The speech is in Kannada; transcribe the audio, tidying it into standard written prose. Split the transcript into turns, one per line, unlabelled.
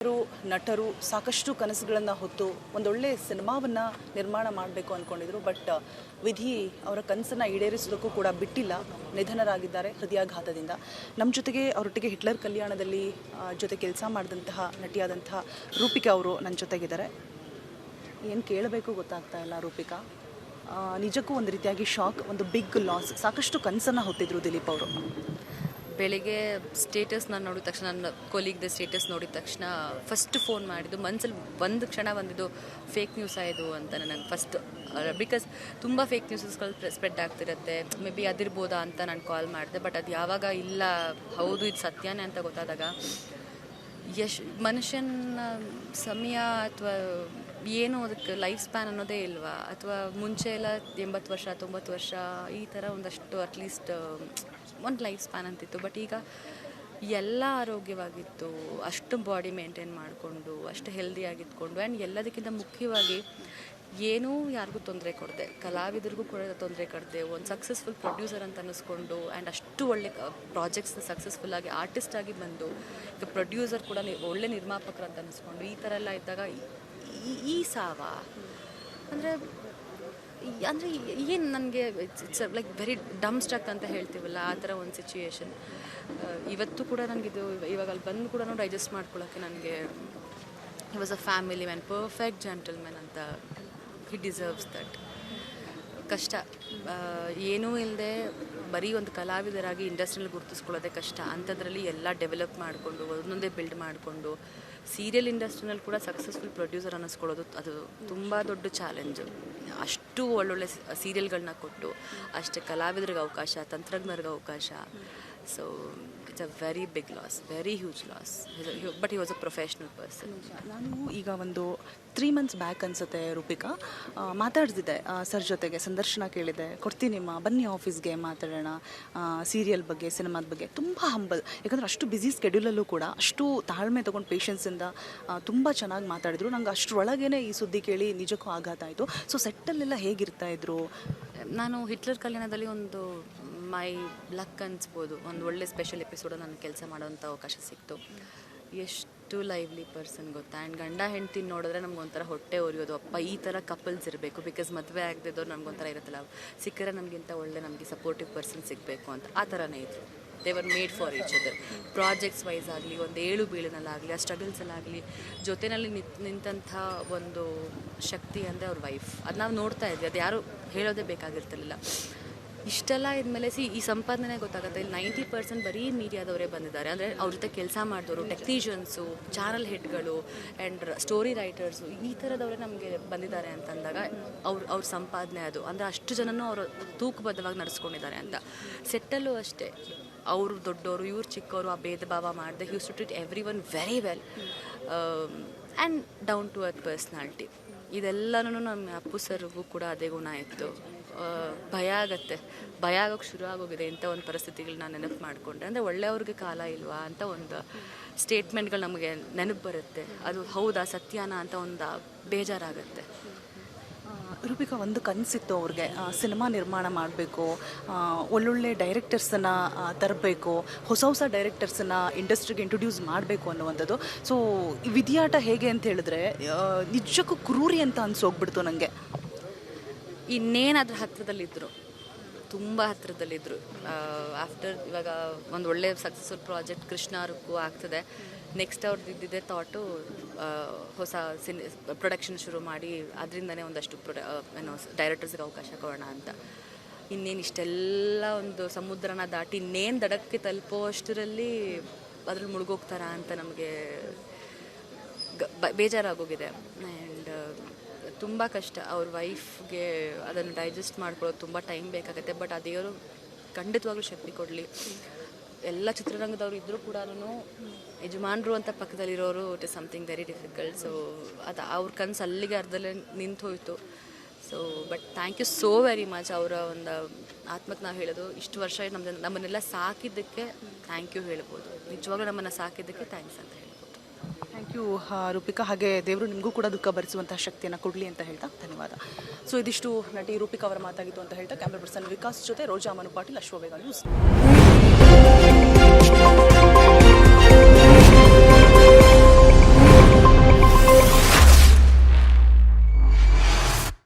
ನಟರು ಸಾಕಷ್ಟು ಕನಸುಗಳನ್ನು ಹೊತ್ತು ಒಂದೊಳ್ಳೆ ಸಿನಿಮಾವನ್ನು ನಿರ್ಮಾಣ ಮಾಡಬೇಕು ಅಂದ್ಕೊಂಡಿದ್ರು. ಬಟ್ ವಿಧಿ ಅವರ ಕನಸನ್ನು ಈಡೇರಿಸೋದಕ್ಕೂ ಕೂಡ ಬಿಟ್ಟಿಲ್ಲ. ನಿಧನರಾಗಿದ್ದಾರೆ ಹೃದಯಾಘಾತದಿಂದ. ನಮ್ಮ ಜೊತೆಗೆ ಅವರೊಟ್ಟಿಗೆ ಹಿಟ್ಲರ್ ಕಲ್ಯಾಣದಲ್ಲಿ ಜೊತೆ ಕೆಲಸ ಮಾಡಿದಂತಹ ನಟಿಯಾದಂತಹ ರೂಪಿಕಾ ಅವರು ನನ್ನ ಜೊತೆಗಿದ್ದಾರೆ. ಏನು ಕೇಳಬೇಕು ಗೊತ್ತಾಗ್ತಾ ಇಲ್ಲ ರೂಪಿಕಾ. ನಿಜಕ್ಕೂ ಒಂದು ರೀತಿಯಾಗಿ ಶಾಕ್, ಒಂದು ಬಿಗ್ ಲಾಸ್. ಸಾಕಷ್ಟು ಕನಸನ್ನು ಹೊತ್ತಿದ್ರು ದಿಲೀಪ್ ಅವರು.
ಬೆಳಿಗ್ಗೆ ಸ್ಟೇಟಸ್ ನಾನು ನೋಡಿದ ತಕ್ಷಣ, ನನ್ನ ಕೊಲೀಗ್ದು ಸ್ಟೇಟಸ್ ನೋಡಿದ ತಕ್ಷಣ ಫಸ್ಟ್ ಫೋನ್ ಮಾಡಿದ್ದು ಮನಸ್ಸಲ್ಲಿ ಒಂದು ಕ್ಷಣ ಬಂದಿದ್ದು ಫೇಕ್ ನ್ಯೂಸ್ ಆಯಿತು ಅಂತ ನನಗೆ ಫಸ್ಟ್. ಬಿಕಾಸ್ ತುಂಬ ಫೇಕ್ ನ್ಯೂಸಸ್ಗಳು ಸ್ಪ್ರೆಡ್ ಆಗ್ತಿರುತ್ತೆ, ಮೇ ಬಿ ಅದಿರ್ಬೋದಾ ಅಂತ ನಾನು ಕಾಲ್ ಮಾಡಿದೆ. ಬಟ್ ಅದು ಯಾವಾಗ ಇಲ್ಲ ಹೌದು ಇದು ಸತ್ಯನೇ ಅಂತ ಗೊತ್ತಾದಾಗ ಮನುಷ್ಯನ ಸಮಯ ಅಥವಾ ಏನು ಅದಕ್ಕೆ ಲೈಫ್ ಸ್ಪ್ಯಾನ್ ಅನ್ನೋದೇ ಇಲ್ವಾ, ಅಥವಾ ಮುಂಚೆ ಎಲ್ಲ 80 ವರ್ಷ 90 ವರ್ಷ ಈ ಥರ ಒಂದಷ್ಟು ಅಟ್ಲೀಸ್ಟ್ ಒಂದು ಲೈಫ್ ಸ್ಪ್ಯಾನ್ ಅಂತಿತ್ತು. ಬಟ್ ಈಗ ಎಲ್ಲ ಆರೋಗ್ಯವಾಗಿತ್ತು, ಅಷ್ಟು ಬಾಡಿ ಮೇಂಟೈನ್ ಮಾಡಿಕೊಂಡು ಅಷ್ಟು ಹೆಲ್ದಿಯಾಗಿದ್ಕೊಂಡು, ಆ್ಯಂಡ್ ಎಲ್ಲದಕ್ಕಿಂತ ಮುಖ್ಯವಾಗಿ ಏನೂ ಯಾರಿಗೂ ತೊಂದರೆ ಕೊಡದೆ, ಕಲಾವಿದರಿಗೂ ಕೂಡ ತೊಂದರೆ ಕೊಡದೆ, ಒಂದು ಸಕ್ಸಸ್ಫುಲ್ ಪ್ರೊಡ್ಯೂಸರ್ ಅಂತ ಅನ್ನಿಸ್ಕೊಂಡು, ಆ್ಯಂಡ್ ಅಷ್ಟು ಒಳ್ಳೆ ಪ್ರಾಜೆಕ್ಟ್ಸ್ನ ಸಕ್ಸಸ್ಫುಲ್ಲಾಗಿ ಆರ್ಟಿಸ್ಟಾಗಿ ಬಂದು ಈಗ ಪ್ರೊಡ್ಯೂಸರ್ ಕೂಡ ಒಳ್ಳೆ ನಿರ್ಮಾಪಕರು ಅಂತ ಅನ್ನಿಸ್ಕೊಂಡು ಈ ಥರ ಎಲ್ಲ ಇದ್ದಾಗ ಈ ಸಾವ ಅಂದರೆ ಏನು ನನಗೆ ಇಟ್ಸ್ ಲೈಕ್ ವೆರಿ ಡಮ್ ಸ್ಟ್ರಕ್ ಅಂತ ಹೇಳ್ತೀವಲ್ಲ, ಆ ಥರ ಒಂದು ಸಿಚುಯೇಷನ್. ಇವತ್ತು ಕೂಡ ನನಗಿದು ಇವಾಗ ಅಲ್ಲಿ ಬಂದು ಕೂಡ ಡೈಜೆಸ್ಟ್ ಮಾಡ್ಕೊಳ್ಳೋಕ್ಕೆ ನನಗೆ he was a family man, perfect gentleman ಅಂತ. He deserves that. ಕಷ್ಟ, ಏನೂ ಇಲ್ಲದೆ ಬರೀ ಒಂದು ಕಲಾವಿದರಾಗಿ ಇಂಡಸ್ಟ್ರಿಯಲ್ಲಿ ಗುರುತಿಸ್ಕೊಳ್ಳೋದೇ ಕಷ್ಟ. ಅಂಥದ್ರಲ್ಲಿ ಎಲ್ಲ ಡೆವಲಪ್ ಮಾಡಿಕೊಂಡು ಒಂದೊಂದೇ ಬಿಲ್ಡ್ ಮಾಡಿಕೊಂಡು ಸೀರಿಯಲ್ ಇಂಡಸ್ಟ್ರಿನಲ್ಲಿ ಕೂಡ ಸಕ್ಸಸ್ಫುಲ್ ಪ್ರೊಡ್ಯೂಸರ್ ಅನ್ನಿಸ್ಕೊಳ್ಳೋದು ಅದು ತುಂಬ ದೊಡ್ಡ ಚಾಲೆಂಜು. ಅಷ್ಟು ಒಳ್ಳೊಳ್ಳೆ ಸೀರಿಯಲ್ಗಳನ್ನ ಕೊಟ್ಟು ಅಷ್ಟೇ ಕಲಾವಿದರಿಗೆ ಅವಕಾಶ, ತಂತ್ರಜ್ಞರಿಗೆ ಅವಕಾಶ. So it's a very big loss, very huge loss. But he was a professional person.
ನಾನು ಈಗ ಒಂದು 3 months ಬ್ಯಾಕ್ ಅನಿಸುತ್ತೆ ರೂಪಿಕಾ ಮಾತಾಡ್ತಿದ್ದೆ ಸರ್ ಜೊತೆಗೆ, ಸಂದರ್ಶನ ಕೇಳಿದೆ. ಕೊಡ್ತೀನಿಮ್ಮ ಬನ್ನಿ ಆಫೀಸ್ಗೆ ಮಾತಾಡೋಣ ಸೀರಿಯಲ್ ಬಗ್ಗೆ, ಸಿನಿಮಾದ ಬಗ್ಗೆ. ತುಂಬ ಹಂಬಲ್, ಯಾಕಂದರೆ ಅಷ್ಟು ಬ್ಯುಸಿ ಸ್ಕೆಡ್ಯೂಲಲ್ಲೂ ಕೂಡ ಅಷ್ಟು ತಾಳ್ಮೆ ತೊಗೊಂಡು ಪೇಷನ್ಸಿಂದ ತುಂಬ ಚೆನ್ನಾಗಿ ಮಾತಾಡಿದ್ರು. ನಂಗೆ ಅಷ್ಟರೊಳಗೇ ಈ ಸುದ್ದಿ ಕೇಳಿ ನಿಜಕ್ಕೂ ಆಘಾತ ಆಯಿತು. ಸೊ ಸೆಟ್ಟಲ್ಲೆಲ್ಲ ಹೇಗಿರ್ತಾಯಿದ್ರು?
ನಾನು ಹಿಟ್ಲರ್ ಕಲ್ಯಾಣದಲ್ಲಿ ಒಂದು ಮೈ ಲಕ್ ಅನ್ಸ್ಬೋದು, ಒಂದು ಒಳ್ಳೆ ಸ್ಪೆಷಲ್ ಎಪಿಸೋಡ್ ನನಗೆ ಕೆಲಸ ಮಾಡೋವಂಥ ಅವಕಾಶ ಸಿಕ್ತು. ಎಷ್ಟು ಲೈವ್ಲಿ ಪರ್ಸನ್ ಗೊತ್ತಾ. ಆ್ಯಂಡ್ ಗಂಡ ಹೆಂಡ್ತಿ ನೋಡಿದ್ರೆ ನಮಗೊಂಥರ ಹೊಟ್ಟೆ ಉರಿಯೋದು, ಅಪ್ಪ ಈ ಥರ ಕಪಲ್ಸ್ ಇರಬೇಕು. ಬಿಕಾಸ್ ಮದುವೆ ಆಗದಿದ್ದವ್ರು ನಮಗೊಂಥರ ಇರುತ್ತಲ್ಲ, ಸಿಕ್ಕರೆ ನಮಗಿಂತ ಒಳ್ಳೆ ನಮಗೆ ಸಪೋರ್ಟಿವ್ ಪರ್ಸನ್ ಸಿಗಬೇಕು ಅಂತ. ಆ ಥರನೇ ಇದ್ರು. They were made for each other. Projects wise ಆಗಲಿ, ಒಂದು ಏಳು ಬೀಳಿನಲ್ಲಾಗಲಿ, ಆ ಸ್ಟ್ರಗಲ್ಸಲ್ಲಾಗಲಿ ಜೊತೆಯಲ್ಲಿ ನಿಂತಹ ಒಂದು ಶಕ್ತಿ ಅಂದರೆ ಅವ್ರ ವೈಫ್. ಅದು ನಾವು ನೋಡ್ತಾ ಇದ್ವಿ, ಅದು ಯಾರು ಹೇಳೋದೇ ಬೇಕಾಗಿರ್ತಿರ್ಲಿಲ್ಲ. ಇಷ್ಟೆಲ್ಲ ಇದ್ಮೇಲೆ ಈ ಸಂಪಾದನೆ ಗೊತ್ತಾಗುತ್ತೆ. ಇಲ್ಲಿ 90% ಬರೀ ಮೀಡಿಯಾದವರೇ ಬಂದಿದ್ದಾರೆ. ಅಂದರೆ ಅವ್ರ ಜೊತೆ ಕೆಲಸ ಮಾಡಿದವರು, ಟೆಕ್ನಿಷಿಯನ್ಸು, ಚಾನಲ್ ಹೆಡ್ಗಳು ಆ್ಯಂಡ್ ಸ್ಟೋರಿ ರೈಟರ್ಸು, ಈ ಥರದವರೇ ನಮಗೆ ಬಂದಿದ್ದಾರೆ ಅಂತಂದಾಗ ಅವ್ರ ಸಂಪಾದನೆ ಅದು. ಅಂದರೆ ಅಷ್ಟು ಜನನೂ ಅವರು ತೂಕಬದ್ಧವಾಗಿ ನಡೆಸ್ಕೊಂಡಿದ್ದಾರೆ ಅಂತ. ಸೆಟ್ಟಲ್ಲೂ ಅಷ್ಟೇ, ಅವರು ದೊಡ್ಡವರು, ಇವ್ರು ಚಿಕ್ಕವರು, ಆ ಭೇದ ಭಾವ ಮಾಡಿದೆ. He used to treat every one very well and down to earth personality. ಇದೆಲ್ಲನೂ ನಮ್ಮ ಅಪ್ಪು ಸರ್ಗೂ ಕೂಡ ಅದೇ ಗುಣ ಇತ್ತು. ಭಯ ಆಗೋಕ್ಕೆ ಶುರು ಆಗೋಗಿದೆ ಇಂಥ ಒಂದು ಪರಿಸ್ಥಿತಿಗಳನ್ನ ನೆನಪು ಮಾಡಿಕೊಂಡ್ರೆ. ಅಂದರೆ ಒಳ್ಳೆಯವ್ರಿಗೆ ಕಾಲ ಇಲ್ವಾ ಅಂತ ಒಂದು ಸ್ಟೇಟ್ಮೆಂಟ್ಗಳು ನಮಗೆ ನೆನಪು ಬರುತ್ತೆ. ಅದು ಹೌದಾ ಸತ್ಯನಾ ಅಂತ ಒಂದು ಬೇಜಾರಾಗುತ್ತೆ.
ರೂಪಿಕಾ, ಒಂದು ಕನಸಿತ್ತು ಅವ್ರಿಗೆ, ಸಿನಿಮಾ ನಿರ್ಮಾಣ ಮಾಡಬೇಕು, ಒಳ್ಳೊಳ್ಳೆ ಡೈರೆಕ್ಟರ್ಸನ್ನು ತರಬೇಕು, ಹೊಸ ಡೈರೆಕ್ಟರ್ಸನ್ನು ಇಂಡಸ್ಟ್ರಿಗೆ ಇಂಟ್ರೊಡ್ಯೂಸ್ ಮಾಡಬೇಕು ಅನ್ನುವಂಥದ್ದು. ಸೊ ವಿಧಿಯಾಟ ಹೇಗೆ ಅಂತ ಹೇಳಿದ್ರೆ ನಿಜಕ್ಕೂ ಕ್ರೂರಿ ಅಂತ ಅನ್ಸೋಗ್ಬಿಡ್ತು ನನಗೆ.
ಇನ್ನೇನಾದ್ರೂ ಹತ್ತಿರದಲ್ಲಿದ್ದರು, ತುಂಬ ಹತ್ತಿರದಲ್ಲಿದ್ದರು. ಆಫ್ಟರ್ ಇವಾಗ ಒಂದು ಒಳ್ಳೆ ಸಕ್ಸಸ್ಫುಲ್ ಪ್ರಾಜೆಕ್ಟ್ ಕೃಷ್ಣ ಅವ್ರಿಗೂ ಆಗ್ತದೆ. ನೆಕ್ಸ್ಟ್ ಅವ್ರದ್ದು ಇದ್ದಿದ್ದೇ ಥಾಟು ಹೊಸ ಪ್ರೊಡಕ್ಷನ್ ಶುರು ಮಾಡಿ ಅದರಿಂದನೇ ಒಂದಷ್ಟು ಡೈರೆಕ್ಟರ್ಸ್ಗೆ ಅವಕಾಶ ಕೊಡೋಣ ಅಂತ. ಇನ್ನೇನು ಇಷ್ಟೆಲ್ಲ ಒಂದು ಸಮುದ್ರನ ದಾಟಿ ಇನ್ನೇನು ದಡಕ್ಕೆ ತಲುಪೋ ಅಷ್ಟರಲ್ಲಿ ಅದ್ರಲ್ಲಿ ಮುಳುಗೋಗ್ತಾರ ಅಂತ ನಮಗೆ ಬೇಜಾರಾಗೋಗಿದೆ. ಆ್ಯಂಡ್ ತುಂಬ ಕಷ್ಟ. ಅವ್ರ ವೈಫ್ಗೆ ಅದನ್ನು ಡೈಜೆಸ್ಟ್ ಮಾಡ್ಕೊಳ್ಳೋದು ತುಂಬ ಟೈಮ್ ಬೇಕಾಗುತ್ತೆ. ಬಟ್ ಆ ದೇವರು ಖಂಡಿತವಾಗ್ಲೂ ಶಕ್ತಿ ಕೊಡಲಿ. ಎಲ್ಲ ಚಿತ್ರರಂಗದವ್ರು ಇದ್ದರೂ ಕೂಡ ಯಜಮಾನರು ಅಂತ ಪಕ್ಕದಲ್ಲಿರೋರು it is something very difficult. So ಅದು ಅವ್ರ ಕನಸು ಅಲ್ಲಿಗೆ ಅರ್ಧಲ್ಲೇ ನಿಂತು ಹೋಯಿತು. So but thank you so very much. ಅವರ ಒಂದು ಆತ್ಮಕ್ಕೆ ನಾವು ಹೇಳೋದು, ಇಷ್ಟು ವರ್ಷ ನಮ್ಮನ್ನೆಲ್ಲ ಸಾಕಿದ್ದಕ್ಕೆ ಥ್ಯಾಂಕ್ ಯು ಹೇಳ್ಬೋದು. ನಿಜವಾಗ್ಲೂ ನಮ್ಮನ್ನು ಸಾಕಿದ್ದಕ್ಕೆ ಥ್ಯಾಂಕ್ಸ್ ಅಂತ ಹೇಳ್ಬೋದು.
Thank you Rupika. ಹಾಗೆ ದೇವರು ನಿಮಗೂ ಕೂಡ ದುಃಖ ಭರಿಸುವಂತಹ ಶಕ್ತಿಯನ್ನು ಕೊಡಲಿ ಅಂತ ಹೇಳ್ತಾ ಧನ್ಯವಾದ. ಸೊ ಇದಿಷ್ಟು ನಟಿ ರೂಪಿಕಾ ಅವರ ಮಾತಾಗಿತ್ತು ಅಂತ ಹೇಳ್ತಾ ಕ್ಯಾಮ್ರಾ ಪರ್ಸನ್ ವಿಕಾಸ್ ಜೊತೆ ರೋಜಾ ಮನು ಪಾಟೀಲ್, ಅಶ್ವವೇಗ ನ್ಯೂಸ್.